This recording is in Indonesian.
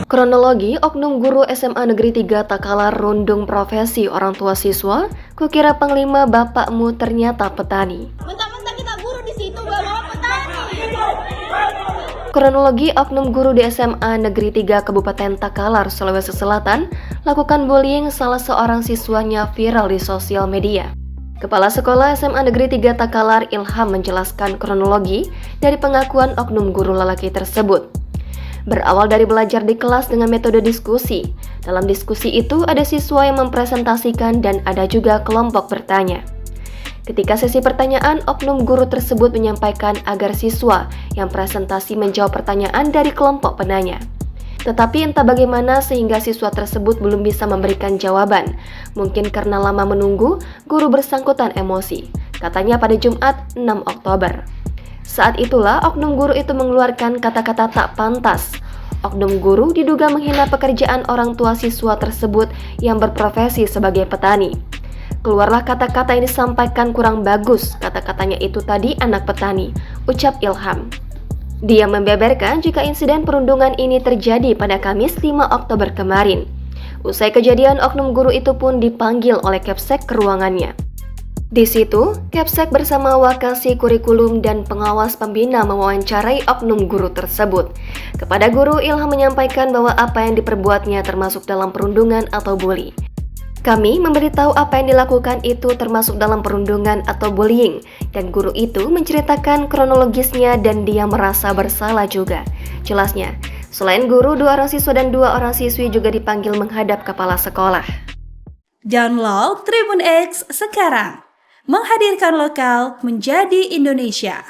Kronologi oknum guru SMA Negeri 3 Takalar rundung profesi orang tua siswa, kukira panglima bapakmu ternyata petani. Mentang-mentang kita guru di situ gak mau petani. Kronologi oknum guru di SMA Negeri 3 Kabupaten Takalar, Sulawesi Selatan, lakukan bullying salah seorang siswanya viral di sosial media. Kepala Sekolah SMA Negeri 3 Takalar Ilham menjelaskan kronologi dari pengakuan oknum guru lelaki tersebut. Berawal dari belajar di kelas dengan metode diskusi. Dalam diskusi itu ada siswa yang mempresentasikan dan ada juga kelompok bertanya. Ketika sesi pertanyaan, oknum guru tersebut menyampaikan agar siswa yang presentasi menjawab pertanyaan dari kelompok penanya. Tetapi entah bagaimana sehingga siswa tersebut belum bisa memberikan jawaban. Mungkin karena lama menunggu, guru bersangkutan emosi. Katanya pada Jumat 6 Oktober. Saat itulah oknum guru itu mengeluarkan kata-kata tak pantas. Oknum guru diduga menghina pekerjaan orang tua siswa tersebut yang berprofesi sebagai petani. Keluarlah kata-kata yang disampaikan kurang bagus, kata-katanya itu tadi anak petani, ucap Ilham. Dia membeberkan jika insiden perundungan ini terjadi pada Kamis 5 Oktober kemarin. Usai kejadian, oknum guru itu pun dipanggil oleh Kepsek ke ruangannya. Di situ, Kepsek bersama Wakasi Kurikulum dan pengawas pembina mewawancarai oknum guru tersebut. Kepada guru, Ilham menyampaikan bahwa apa yang diperbuatnya termasuk dalam perundungan atau bully. Kami memberitahu apa yang dilakukan itu termasuk dalam perundungan atau bullying, dan guru itu menceritakan kronologisnya dan dia merasa bersalah juga. Jelasnya, selain guru, 2 orang siswa dan 2 orang siswi juga dipanggil menghadap kepala sekolah. Download Tribun X sekarang, menghadirkan lokal menjadi Indonesia.